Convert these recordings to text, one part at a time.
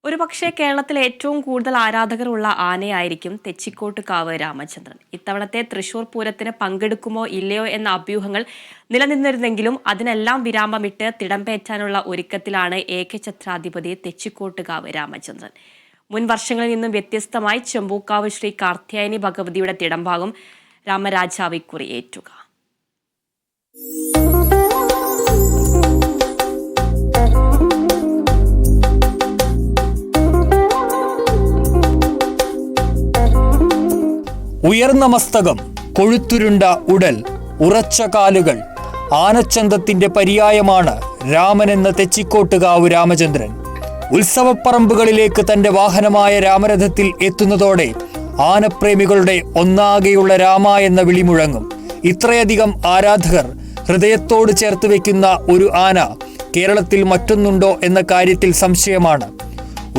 ഒരുപക്ഷെ കേരളത്തിൽ ഏറ്റവും കൂടുതൽ ആരാധകരുള്ള ആനയായിരിക്കും തെച്ചിക്കോട്ടുകാവ് രാമചന്ദ്രൻ. ഇത്തവണത്തെ തൃശൂർ പൂരത്തിന് പങ്കെടുക്കുമോ ഇല്ലയോ എന്ന അഭ്യൂഹങ്ങൾ നിലനിന്നിരുന്നെങ്കിലും അതിനെല്ലാം വിരാമമിട്ട് തിടമ്പേറ്റാനുള്ള ഒരുക്കത്തിലാണ് ഏകഛത്രാധിപതി തെച്ചിക്കോട്ടുകാവ് രാമചന്ദ്രൻ. മുൻ വർഷങ്ങളിൽ നിന്നും വ്യത്യസ്തമായി ചെമ്പൂക്കാവ് ശ്രീ കാർത്യായനി ഭഗവതിയുടെ തിടമ്പാകും രാമരാജാവ് ഇക്കുറി ഏറ്റുക. ഉയർന്ന മസ്തകം, കൊഴുത്തുരുണ്ട ഉടൽ, ഉറച്ച കാലുകൾ, ആനച്ചന്തത്തിന്റെ പര്യായമാണ് രാമൻ എന്ന തെച്ചിക്കോട്ടുകാവ് രാമചന്ദ്രൻ. ഉത്സവപ്പറമ്പുകളിലേക്ക് തന്റെ വാഹനമായ രാമരഥത്തിൽ എത്തുന്നതോടെ ആനപ്രേമികളുടെ ഒന്നാകെയുള്ള രാമ എന്ന വിളി മുഴങ്ങും. ഇത്രയധികം ആരാധകർ ഹൃദയത്തോട് ചേർത്ത് വെക്കുന്ന ഒരു ആന കേരളത്തിൽ മറ്റൊന്നുണ്ടോ എന്ന കാര്യത്തിൽ സംശയമാണ്.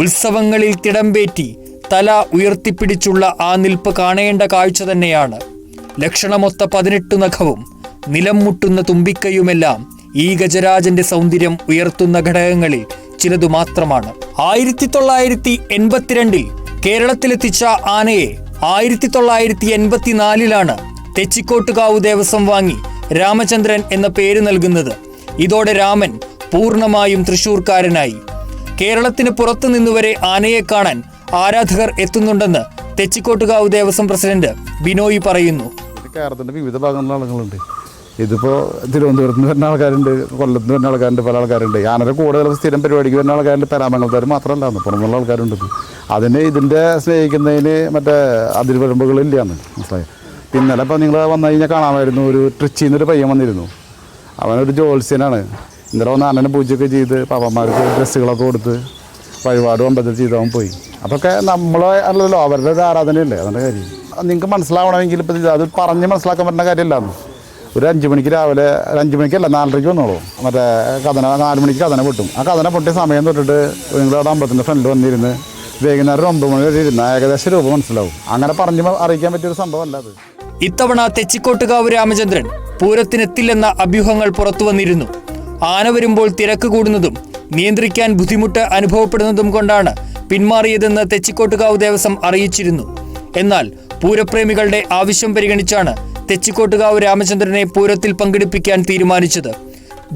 ഉത്സവങ്ങളിൽ തിടമ്പേറ്റി തല ഉയർത്തിപ്പിടിച്ചുള്ള ആ നിൽപ്പ് കാണേണ്ട കാഴ്ച തന്നെയാണ്. ലക്ഷണമൊത്ത 18 നഖവും നിലം മുട്ടുന്ന തുമ്പിക്കൈയുമെല്ലാം ഈ ഗജരാജന്റെ സൗന്ദര്യം ഉയർത്തുന്ന ഘടകങ്ങളിൽ ചിലതു മാത്രമാണ്. 1982 കേരളത്തിലെത്തിച്ച ആനയെ 1984 തെച്ചിക്കോട്ടുകാവ് ദേവസ്വം വാങ്ങി രാമചന്ദ്രൻ എന്ന പേര് നൽകുന്നത്. ഇതോടെ രാമൻ പൂർണ്ണമായും തൃശൂർക്കാരനായി. കേരളത്തിന് പുറത്തു നിന്നുവരെ ആനയെ കാണാൻ ആരാധകർ എത്തുന്നുണ്ടെന്ന് തെച്ചിക്കോട്ടുകാവ് ദേവസ്വം പ്രസിഡന്റ് ബിനോയ് പറയുന്നു. കേരളത്തിന്റെ വിവിധ ഭാഗങ്ങളിലുള്ള ആളുകളുണ്ട്. ഇതിപ്പോൾ തിരുവനന്തപുരത്ത് നിന്ന് വരുന്ന ആൾക്കാരുണ്ട്, കൊല്ലത്ത് നിന്ന് വരുന്ന ആൾക്കാരുണ്ട്, പല ആൾക്കാരുണ്ട്. ആനയുടെ കൂടുതൽ സ്ഥിരം പരിപാടിക്ക് വരുന്ന ആൾക്കാരുണ്ട്. പെരാമംഗലത്താർ മാത്രമല്ല, പുറമുള്ള ആൾക്കാരുണ്ട്. അതിന് ഇതിൻ്റെ സ്നേഹിക്കുന്നതിന് മറ്റേ അതിർവരമ്പുകളില്ലാന്ന് മനസ്സിലായി. പിന്നലെ ഇപ്പോൾ നിങ്ങൾ വന്നു കഴിഞ്ഞാൽ കാണാമായിരുന്നു, ഒരു ട്രിച്ചിയിൽ നിന്നൊരു പയ്യൻ വന്നിരുന്നു. അവനൊരു ജോത്സ്യനാണ്. ഇന്നലെ വന്ന് ആനനെ പൂജയൊക്കെ ചെയ്ത് പാപ്പന്മാർക്ക് ഡ്രസ്സുകളൊക്കെ കൊടുത്ത് വഴിപാട് അമ്പലത്തിൽ ചെയ്തവൻ പോയി. അതൊക്കെ നമ്മളെ അല്ലല്ലോ, അവരുടെ ഒരു ആരാധനയല്ലേ. അതിൻ്റെ കാര്യം നിങ്ങൾക്ക് മനസ്സിലാവണമെങ്കിൽ ഇപ്പം അത് പറഞ്ഞ് മനസ്സിലാക്കാൻ പറ്റുന്ന കാര്യമല്ലാന്ന്. ഒരു 5 മണിക്ക് രാവിലെ, 5 മണിക്കല്ല 4:30 വന്നോളൂ. മറ്റേ കഥന 4 മണിക്ക് കഥന പൊട്ടും. ആ കഥന പൊട്ടിയ സമയം തൊട്ടിട്ട് നിങ്ങളുടെ അമ്പലത്തിൻ്റെ ഫ്രണ്ടിൽ വന്നിരുന്ന് വൈകുന്നേരം 9 മണി വരെ ഇരുന്ന് ഏകദേശം രൂപ മനസ്സിലാവും. അങ്ങനെ പറഞ്ഞ് അറിയിക്കാൻ പറ്റിയൊരു സംഭവമല്ല അത്. ഇത്തവണ തെച്ചിക്കോട്ടുകാവ് രാമചന്ദ്രൻ പൂരത്തിനെത്തില്ലെന്ന അഭ്യൂഹങ്ങൾ പുറത്തു വന്നിരുന്നു. ആന വരുമ്പോൾ തിരക്ക് കൂടുന്നതും നിയന്ത്രിക്കാൻ ബുദ്ധിമുട്ട് അനുഭവപ്പെടുന്നതും കൊണ്ടാണ് പിന്മാറിയതെന്ന് തെച്ചിക്കോട്ടുകാവ് ദേവസ്വം അറിയിച്ചിരുന്നു. എന്നാൽ പൂരപ്രേമികളുടെ ആവശ്യം പരിഗണിച്ചാണ് തെച്ചിക്കോട്ടുകാവ് രാമചന്ദ്രനെ പൂരത്തിൽ പങ്കെടുപ്പിക്കാൻ തീരുമാനിച്ചത്.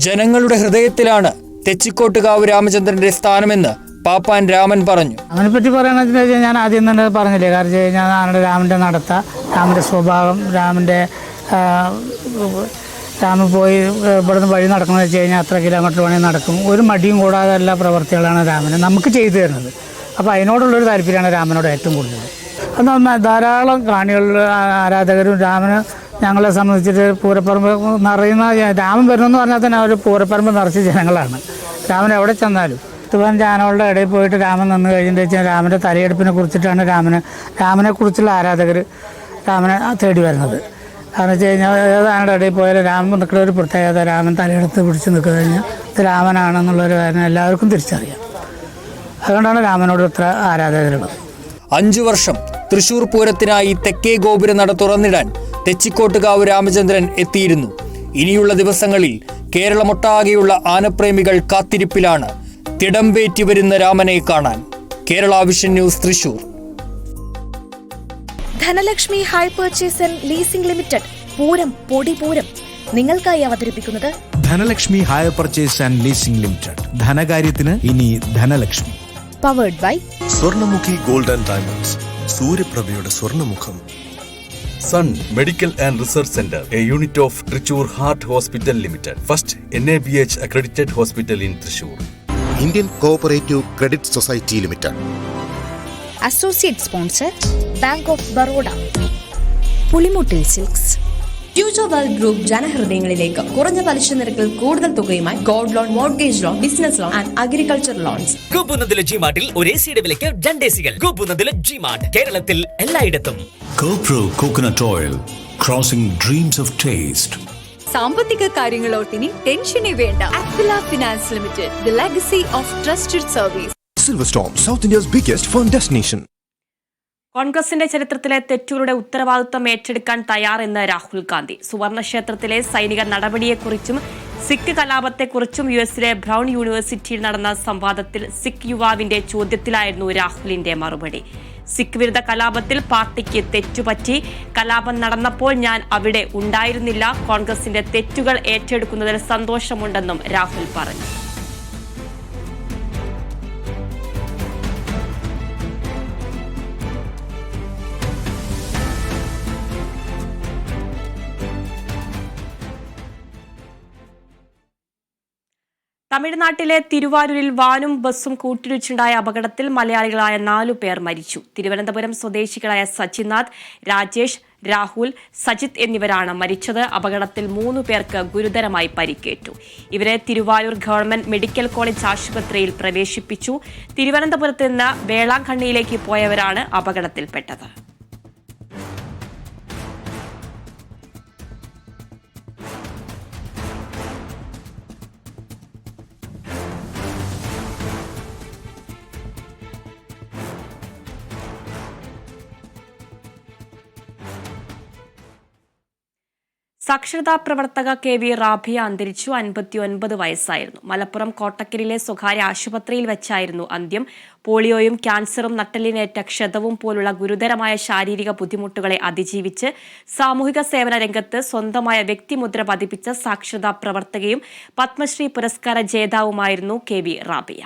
ജനങ്ങളുടെ ഹൃദയത്തിലാണ് തെച്ചിക്കോട്ടുകാവ് രാമചന്ദ്രന്റെ സ്ഥാനമെന്ന് പാപ്പാൻ രാമൻ പറഞ്ഞു. അതിനെപ്പറ്റി പറയുകയാണെന്ന് വെച്ച് കഴിഞ്ഞാൽ ഞാൻ ആദ്യം തന്നെ പറഞ്ഞില്ലേ, കാരണം വെച്ച് കഴിഞ്ഞാൽ രാമൻ്റെ നടത്ത, രാമൻ്റെ സ്വഭാവം, രാമൻ പോയി ഇവിടുന്ന് വഴി നടക്കണമെന്ന് വെച്ച് കഴിഞ്ഞാൽ അത്ര കിലോമീറ്റർ വേണമെങ്കിൽ നടക്കും. ഒരു മടിയും കൂടാതെ എല്ലാ പ്രവർത്തികളാണ് രാമന് നമുക്ക് ചെയ്തു തരുന്നത്. അപ്പോൾ അതിനോടുള്ളൊരു താല്പര്യമാണ് രാമനോട് ഏറ്റവും കൂടുതൽ. എന്നാൽ ധാരാളം കാണികളുടെ ആരാധകരും രാമന് ഞങ്ങളെ സംബന്ധിച്ചിട്ട് പൂരപ്പറമ്പ് നിറയുന്ന, രാമൻ വരണമെന്ന് പറഞ്ഞാൽ തന്നെ അവർ പൂരപ്പറമ്പ് നിറച്ച ജനങ്ങളാണ്. രാമൻ എവിടെ ചെന്നാലും 15 ആനകളുടെ ഇടയിൽ പോയിട്ട് രാമൻ നിന്ന് കഴിഞ്ഞിട്ട് വെച്ചാൽ രാമൻ്റെ തലയെടുപ്പിനെ കുറിച്ചിട്ടാണ് രാമനെക്കുറിച്ചുള്ള ആരാധകർ രാമനെ തേടി വരുന്നത്. കാരണം വെച്ച് കഴിഞ്ഞാൽ ഏതാനയുടെ ഇടയിൽ പോയാലും രാമൻ നിൽക്കുന്ന ഒരു പ്രത്യേകത, രാമൻ തലയെടുത്ത് പിടിച്ച് നിൽക്കുക കഴിഞ്ഞാൽ ഇത് രാമനാണെന്നുള്ളൊരു കാര്യം എല്ലാവർക്കും തിരിച്ചറിയാം. അതുകൊണ്ടാണ് രാമനോട് ഇത്ര ആരാധകരുള്ളത്. 5 വർഷം തൃശൂർ പൂരത്തിനായി തെക്കേ ഗോപുര നട തുറന്നിടാൻ തെച്ചിക്കോട്ടുകാവ് രാമചന്ദ്രൻ എത്തിയിരുന്നു. ഇനിയുള്ള ദിവസങ്ങളിൽ കേരളമൊട്ടാകെയുള്ള ആനപ്രേമികൾ കാത്തിരിപ്പിലാണ് തിടമ്പേറ്റി വരുന്ന രാമനെ കാണാൻ. Kerala vision news, Thrissur. Dhanalakshmi hire purchase and leasing limited Pooram പൊടിപൂരം നിങ്ങൾക്കായി അവതരിപ്പിക്കുന്നത് Dhanalakshmi hire purchase and leasing limited. ധനകാര്യത്തിന് ഇനി Dhanalakshmi. Powered by Swarnamukhi gold and diamonds, സൂര്യപ്രഭയുടെ സ്വർണ്ണമുഖം. Sun medical and research centre, a unit of Thrissur heart hospital limited, first NABH accredited hospital in Thrissur. Indian cooperative credit society limited. Associate sponsor bank of Baroda. പുളിമുട്ടിൽ silks. Future wealth group ജനഹൃദയങ്ങളിലേക്ക് കുറഞ്ഞ പലിശ നിരക്കിൽ കൂടുതൽ തുകയുമായി gold loan, mortgage loan, business loan and agriculture loans. ഗോപുനന്ദിലെ ജിമാർട്ടിൽ ഒരു AC-യുടെ വിലയ്ക്ക് 2 AC-കൾ. ഗോപുനന്ദിലെ ജിമാർട്ട്, കേരളത്തിൽ എല്ലായിടത്തും. GoPro Coconut Oil, crossing dreams of taste. സാമ്പത്തിക കാര്യങ്ങളോർത്തിനി ടെൻഷനേ വേണ്ട. Aquila finance limited, the legacy of trusted service. Silverstone, South India's biggest fun destination. കോൺഗ്രസിന്റെ ചരിത്രത്തിലെ തെറ്റുകളുടെ ഉത്തരവാദിത്വം ഏറ്റെടുക്കാൻ തയ്യാറെന്ന് രാഹുൽ ഗാന്ധി. സുവർണ ക്ഷേത്രത്തിലെ സൈനിക നടപടിയെക്കുറിച്ചും സിഖ് കലാപത്തെക്കുറിച്ചും യുഎസിലെ ബ്രൗൺ യൂണിവേഴ്സിറ്റിയിൽ നടന്ന സംവാദത്തിൽ സിഖ് യുവാവിന്റെ ചോദ്യത്തിലായിരുന്നു രാഹുലിന്റെ മറുപടി. സിഖ് വിരുദ്ധ കലാപത്തിൽ പാർട്ടിക്ക് തെറ്റുപറ്റി. കലാപം നടന്നപ്പോൾ ഞാൻ അവിടെ ഉണ്ടായിരുന്നില്ല. കോൺഗ്രസിന്റെ തെറ്റുകൾ ഏറ്റെടുക്കുന്നതിൽ സന്തോഷമുണ്ടെന്നും രാഹുൽ പറഞ്ഞു. തമിഴ്നാട്ടിലെ തിരുവാരൂരിൽ വാനും ബസും കൂട്ടിയിടിച്ചുണ്ടായ അപകടത്തിൽ മലയാളികളായ 4 പേർ മരിച്ചു. തിരുവനന്തപുരം സ്വദേശികളായ സച്ചിനാഥ്, രാജേഷ്, രാഹുൽ, സജിത് എന്നിവരാണ് മരിച്ചത്. അപകടത്തിൽ 3 പേർക്ക് ഗുരുതരമായി പരിക്കേറ്റു. ഇവരെ തിരുവാരൂർ ഗവൺമെന്റ് മെഡിക്കൽ കോളേജ് ആശുപത്രിയിൽ പ്രവേശിപ്പിച്ചു. തിരുവനന്തപുരത്ത് നിന്ന് വേളാങ്കണ്ണിയിലേക്ക് പോയവരാണ് അപകടത്തിൽപ്പെട്ടത്. സാക്ഷരതാ പ്രവർത്തക KV റാബിയ അന്തരിച്ചു. 59 വയസ്സായിരുന്നു. മലപ്പുറം കോട്ടക്കലിലെ സ്വകാര്യ ആശുപത്രിയിൽ വെച്ചായിരുന്നു അന്ത്യം. പോളിയോയും ക്യാൻസറും നട്ടെല്ലിനേറ്റ ക്ഷതവും പോലുള്ള ഗുരുതരമായ ശാരീരിക ബുദ്ധിമുട്ടുകളെ അതിജീവിച്ച് സാമൂഹിക സേവന രംഗത്ത് സ്വന്തമായ വ്യക്തിമുദ്ര പതിപ്പിച്ച സാക്ഷരതാ പ്രവർത്തകയും പത്മശ്രീ പുരസ്കാര ജേതാവുമായിരുന്നു KV റാബിയ.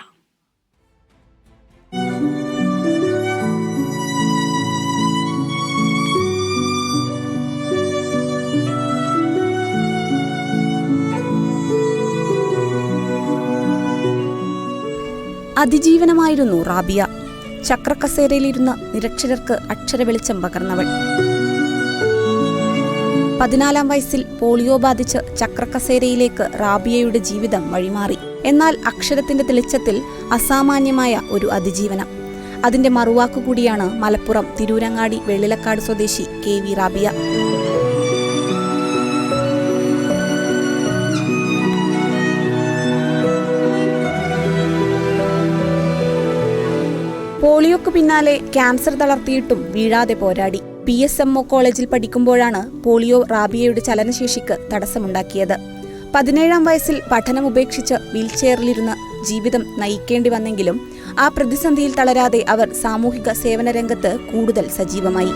അതിജീവനമായിരുന്നു റാബിയ. ചക്രക്കസേരയിലിരുന്ന് നിരക്ഷരർക്ക് അക്ഷരവെളിച്ചം പകർന്നവൾ. 14-ാം വയസ്സിൽ പോളിയോ ബാധിച്ച് ചക്രക്കസേരയിലേക്ക് റാബിയയുടെ ജീവിതം വഴിമാറി. എന്നാൽ അക്ഷരത്തിന്റെ തെളിച്ചത്തിൽ അസാമാന്യമായ ഒരു അതിജീവനം. അതിന്റെ മറുവാക്കുകൂടിയാണ് മലപ്പുറം തിരൂരങ്ങാടി വെള്ളിലക്കാട് സ്വദേശി KV റാബിയ. പോളിയോക്ക് പിന്നാലെ ക്യാൻസർ തളർത്തിയിട്ടും വീഴാതെ പോരാടി. PSMO കോളേജിൽ പഠിക്കുമ്പോഴാണ് പോളിയോ റാബിയയുടെ ചലനശേഷിക്ക് തടസ്സമുണ്ടാക്കിയത്. 17-ാം വയസ്സിൽ പഠനം ഉപേക്ഷിച്ച് വീൽചെയറിലിരുന്ന് ജീവിതം നയിക്കേണ്ടി വന്നെങ്കിലും ആ പ്രതിസന്ധിയിൽ തളരാതെ അവർ സാമൂഹിക സേവന രംഗത്ത് കൂടുതൽ സജീവമായി.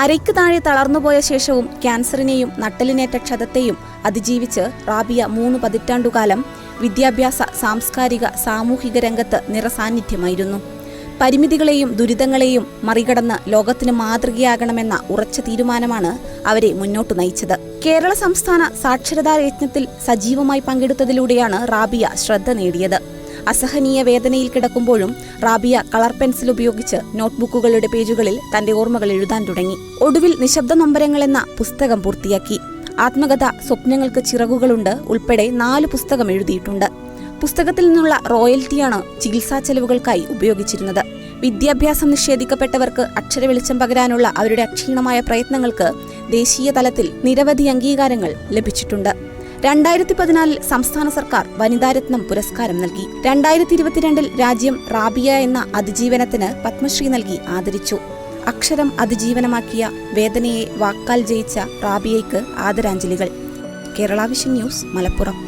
അരയ്ക്ക് താഴെ തളർന്നുപോയ ശേഷവും ക്യാൻസറിനെയും നട്ടലിനേറ്റ ക്ഷതത്തെയും അതിജീവിച്ച് റാബിയ 3 പതിറ്റാണ്ടുകാലം വിദ്യാഭ്യാസ, സാംസ്കാരിക, സാമൂഹിക രംഗത്ത് നിറസാന്നിധ്യമായിരുന്നു. പരിമിതികളെയും ദുരിതങ്ങളെയും മറികടന്ന് ലോകത്തിന് മാതൃകയാകണമെന്ന ഉറച്ച തീരുമാനമാണ് അവരെ മുന്നോട്ടു നയിച്ചത്. കേരള സംസ്ഥാന സാക്ഷരതാ യജ്ഞത്തിൽ സജീവമായി പങ്കെടുത്തതിലൂടെയാണ് റാബിയ ശ്രദ്ധ നേടിയത്. അസഹനീയ വേദനയിൽ കിടക്കുമ്പോഴും റാബിയ കളർ പെൻസിൽ ഉപയോഗിച്ച് നോട്ട്ബുക്കുകളുടെ പേജുകളിൽ തന്റെ ഓർമ്മകൾ എഴുതാൻ തുടങ്ങി. ഒടുവിൽ നിശബ്ദ നൊമ്പരങ്ങൾ എന്ന പുസ്തകം പൂർത്തിയാക്കി. ആത്മകഥ, സ്വപ്നങ്ങൾക്ക് ചിറകുകളുണ്ട് ഉൾപ്പെടെ 4 പുസ്തകം എഴുതിയിട്ടുണ്ട്. പുസ്തകത്തിൽ നിന്നുള്ള റോയൽറ്റിയാണ് ചികിത്സാ ചെലവുകൾക്കായി ഉപയോഗിച്ചിരുന്നത്. വിദ്യാഭ്യാസം നിഷേധിക്കപ്പെട്ടവർക്ക് അക്ഷരവെളിച്ചം പകരാനുള്ള അവരുടെ അക്ഷീണമായ പ്രയത്നങ്ങൾക്ക് ദേശീയ തലത്തിൽ നിരവധി അംഗീകാരങ്ങൾ ലഭിച്ചിട്ടുണ്ട്. 2014 സംസ്ഥാന സർക്കാർ വനിതാരത്നം പുരസ്കാരം നൽകി. 2022 രാജ്യം റാബിയ എന്ന അതിജീവനത്തിന് പത്മശ്രീ നൽകി ആദരിച്ചു. അക്ഷരം അതിജീവനമാക്കിയ, വേദനയെ വാക്കാൽ ജയിച്ച റാബിയയ്ക്ക് ആദരാഞ്ജലികൾ. Kerala vision news, Malappuram.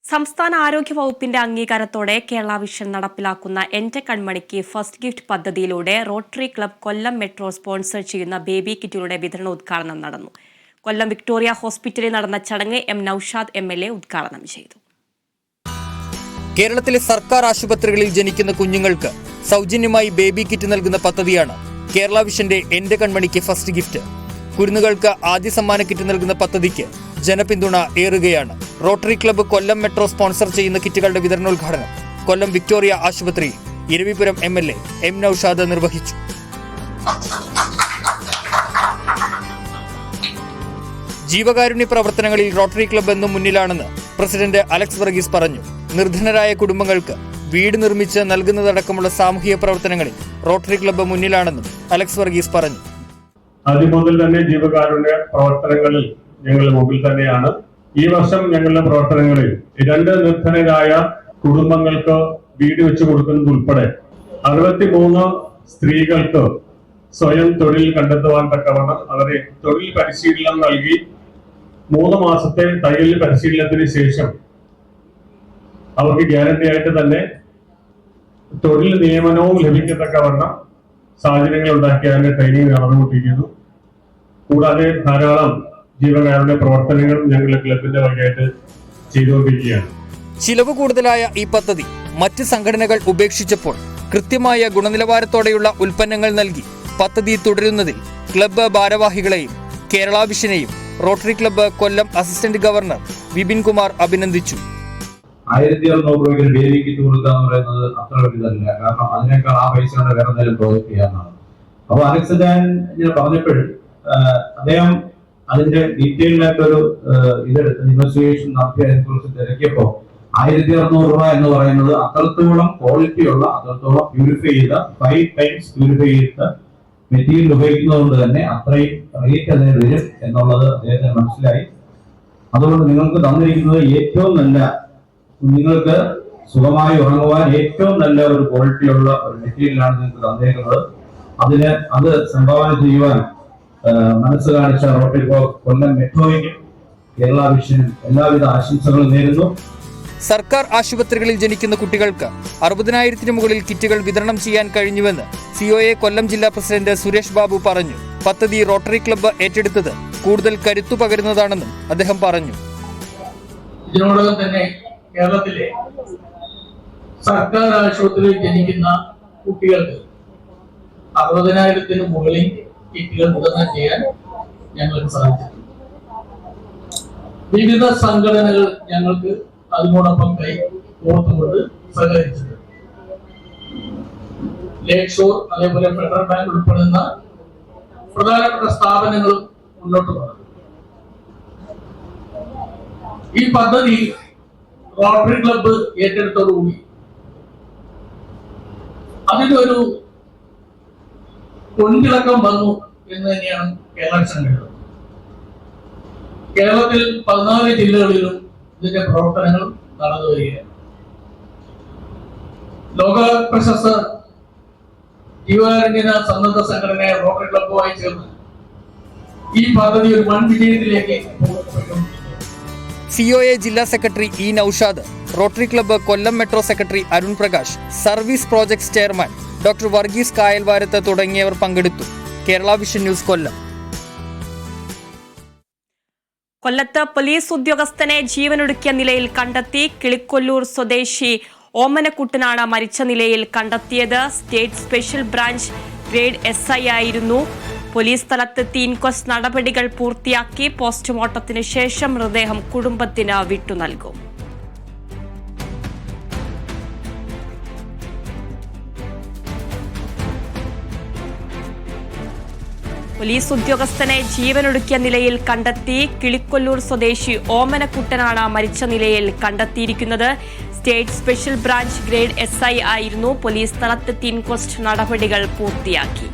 സംസ്ഥാന ആരോഗ്യ വകുപ്പിന്റെ അംഗീകാരത്തോടെ കേരള വിഷൻ നടപ്പിലാക്കുന്ന എന്റെ കൺമണിക്ക് ഫസ്റ്റ് ഗിഫ്റ്റ് പദ്ധതിയിലൂടെ റോട്ടറി ക്ലബ് കൊല്ലം മെട്രോ സ്പോൺസർ ചെയ്യുന്ന ബേബി കിറ്റുകളുടെ വിതരണോദ്ഘാടനം നടന്നു. കൊല്ലം വിക്ടോറിയ ഹോസ്പിറ്റലിൽ നടന്ന ചടങ്ങ് നൌഷാദ് MLA ഉദ്ഘാടനം ചെയ്തു. കേരളത്തിലെ സർക്കാർ ആശുപത്രികളിൽ ജനിക്കുന്ന കുഞ്ഞുങ്ങൾക്ക് സൗജന്യമായി ബേബി കിറ്റ് നൽകുന്ന പദ്ധതിയാണ് കേരള വിഷന്റെ എന്റെ കൺമണിക്ക് ഫസ്റ്റ് ഗിഫ്റ്റ്. കുരുന്നുകൾക്ക് ആദ്യ സമ്മാന കിറ്റ് നൽകുന്ന പദ്ധതിക്ക് ജനപിന്തുണ ഏറുകയാണ്. Rotary club Kollam metro sponsor ചെയ്യുന്ന കിറ്റുകളുടെ വിതരണോദ്ഘാടനം കൊല്ലം വിക്ടോറിയ ആശുപത്രിയിൽ ഇരവിപുരം MLA നൌഷാദ് നിർവഹിച്ചു. ജീവകാരുണ്യ പ്രവർത്തനങ്ങളിൽ റോട്ടറി ക്ലബ്ബ് എന്നും മുന്നിലാണെന്ന് പ്രസിഡന്റ് അലക്സ് വർഗീസ് പറഞ്ഞു. നിർധനരായ കുടുംബങ്ങൾക്ക് വീട് നിർമ്മിച്ച് നൽകുന്നതടക്കമുള്ള സാമൂഹിക പ്രവർത്തനങ്ങളിൽ റോട്ടറി ക്ലബ്ബ് മുന്നിലാണെന്നും അലക്സ് വർഗീസ് പറഞ്ഞു. ആദ്യം മുതൽ തന്നെ ജീവകാരുണ്യ പ്രവർത്തനങ്ങളിൽ ഞങ്ങൾ മുമ്പിൽ തന്നെയാണ്. ഈ വർഷം ഞങ്ങളുടെ പ്രവർത്തനങ്ങളിൽ 2 നിർധനരായ കുടുംബങ്ങൾക്ക് വീട് വെച്ചു കൊടുക്കുന്നത് ഉൾപ്പെടെ 63 സ്ത്രീകൾക്ക് സ്വയം തൊഴിൽ കണ്ടെത്തുവാൻ തക്കവണ്ണം അവരെ തൊഴിൽ പരിശീലനം നൽകി 3 മാസത്തെ തയ്യൽ പരിശീലനത്തിന് ശേഷം അവർക്ക് ഗ്യാരണ്ടി ആയിട്ട് തന്നെ തൊഴിൽ നിയമനവും ലഭിക്കത്തക്കവണ്ണം സാഹചര്യങ്ങൾ ഉണ്ടാക്കി അതിന്റെ ട്രെയിനിങ് നടന്നുകൊണ്ടിരിക്കുന്നു. കൂടാതെ ധാരാളം ജീവകാരുണ്യ പ്രവർത്തനങ്ങൾ ഞങ്ങളുടെ ക്ലബിന്റെ വകയായിട്ട് ചെയ്തുകൊണ്ടിരിക്കുകയാണ്. ചിലവ് കൂടുതലായ ഈ പദ്ധതി മറ്റ് സംഘടനകൾ ഉപേക്ഷിച്ചപ്പോൾ കൃത്യമായ ഗുണനിലവാരത്തോടെയുള്ള ഉൽപ്പന്നങ്ങൾ നൽകി പദ്ധതി തുടരുന്നതിൽ ക്ലബ്ബ് ഭാരവാഹികളെയും കേരള വിഷനെയും റോട്ടറി ക്ലബ്ബ് കൊല്ലം അസിസ്റ്റന്റ് ഗവർണർ വിപിൻ കുമാർ അഭിനന്ദിച്ചു. 1600 രൂപയ്ക്ക് ഡെയിലി കിറ്റ് കൊടുക്കുക എന്ന് പറയുന്നത് അത്ര വലുതല്ല. കാരണം അതിനേക്കാൾ ആ പൈസ കൊണ്ട് വേറെ എന്തെങ്കിലും പ്രോജക്ട് ചെയ്യാനാണ്. അപ്പോൾ അലക്സ് ഞാൻ ഇങ്ങനെ പറഞ്ഞപ്പോഴും അദ്ദേഹം അതിന്റെ ഡീറ്റെയിൽഡ് ആയിട്ടൊരു ഇതെടുത്ത് ഇൻവെസ്റ്റിഗേഷൻ നടത്തി അതിനെക്കുറിച്ച് തിരക്കിയപ്പോൾ 1600 രൂപ എന്ന് പറയുന്നത് അത്രത്തോളം ക്വാളിറ്റിയുള്ള, അത്രത്തോളം പ്യൂരിഫൈ ചെയ്ത 5 ടൈംസ് പ്യൂരിഫൈ ചെയ്ത മെറ്റീരിയൽ ഉപയോഗിക്കുന്നതുകൊണ്ട് തന്നെ അത്രയും റേറ്റ് അതിന് വരും എന്നുള്ളത് അദ്ദേഹത്തിന് മനസ്സിലായി. അതുകൊണ്ട് നിങ്ങൾക്ക് തന്നിരിക്കുന്നത് ഏറ്റവും നല്ല, നിങ്ങൾക്ക് സുഖമായി ഉറങ്ങുവാൻ ഏറ്റവും നല്ല ഒരു ക്വാളിറ്റിയുള്ള ഒരു മെറ്റീരിയലാണ് നിങ്ങൾക്ക് തന്നിരിക്കുന്നത്. അത് സംഭാവന ചെയ്യുവാൻ മനസ്സ് കാണിച്ച റോട്ടറി ക്ലബ്ബ് കൊല്ലം മെട്രോയ്ക്കും കേരള വിഷനും എല്ലാവിധ ആശംസകളും നേരുന്നു. സർക്കാർ ആശുപത്രികളിൽ ജനിക്കുന്ന കുട്ടികൾക്ക് 60,000-ന് മുകളിൽ കിറ്റുകൾ വിതരണം ചെയ്യാൻ കഴിഞ്ഞുവെന്ന് COA കൊല്ലം ജില്ലാ പ്രസിഡന്റ് സുരേഷ് ബാബു പറഞ്ഞു. പദ്ധതി റോട്ടറി ക്ലബ്ബ് ഏറ്റെടുത്തത് കൂടുതൽ കരുത്തു പകരുന്നതാണെന്നും അദ്ദേഹം പറഞ്ഞു. ഇതിനോടകം തന്നെ കേരളത്തിലെ സർക്കാർ ആശുപത്രിയിൽ ജനിക്കുന്ന കുട്ടികൾക്ക് 60,000-ന് മുകളിൽ കിറ്റുകൾ വിതരണം ചെയ്യാൻ ഞങ്ങൾക്ക് സാധിച്ചു. വിവിധ സംഘടനകൾ ഞങ്ങൾക്ക് അതിനോടൊപ്പം കോർത്തുകൊണ്ട് സഹകരിച്ചത്. ലേക്ക് ഷോർ, അതേപോലെ ഫെഡറൽ ബാങ്ക് ഉൾപ്പെടുന്ന പ്രധാനപ്പെട്ട സ്ഥാപനങ്ങൾ മുന്നോട്ട് വന്നു. ഈ പദ്ധതി റോട്ടറി ക്ലബ്ബ് ഏറ്റെടുത്തോടുകൂടി അതിനൊരു കൊണ്ടിളക്കം വന്നു എന്ന് തന്നെയാണ് കേരള സംഘടന. കേരളത്തിൽ 14 ജില്ലകളിലും ഇതിന്റെ പ്രവർത്തനങ്ങൾ നടന്നു വരികയാണ്. ലോക പ്രശസ്ത ജീവകാരുണ്യ സന്നദ്ധ സംഘടനയായ റോട്ടറി ക്ലബ്ബുമായി ചേർന്ന് ഈ പദ്ധതി ഒരു വൻ വിജയത്തിലേക്ക് COA ജില്ലാ secretary E. Noushad, rotary club Kollam metro secretary Arun Prakash, service projects chairman doctor Varghese Kayalvarath തുടങ്ങിയവർ പങ്കെടുത്തു. Kerala vision news Kollam. കൊല്ലത്ത് പോലീസ് ഉദ്യോഗസ്ഥനെ ജീവനൊടുക്കിയ നിലയിൽ കണ്ടെത്തി. കിളിക്കൊല്ലൂർ സ്വദേശി ഓമനക്കുട്ടനാണ് മരിച്ച നിലയിൽ കണ്ടെത്തിയത്. State special branch grade SI ആയിരുന്നു. പോലീസ് സ്ഥലത്തെത്തി ഇൻക്വസ്റ്റ് നടപടികൾ പൂർത്തിയാക്കി. പോസ്റ്റ്മോർട്ടത്തിന് ശേഷം മൃതദേഹം കുടുംബത്തിന് വിട്ടു നൽകും. പോലീസ് ഉദ്യോഗസ്ഥനെ ജീവനൊടുക്കിയ നിലയിൽ കണ്ടെത്തി. കിളിക്കൊല്ലൂർ സ്വദേശി ഓമനക്കുട്ടനാണ് മരിച്ച നിലയിൽ കണ്ടെത്തിയിരിക്കുന്നത്. State special branch grade SI ആയിരുന്നു. പോലീസ് സ്ഥലത്തെത്തി ഇൻക്വസ്റ്റ് നടപടികൾ പൂർത്തിയാക്കി.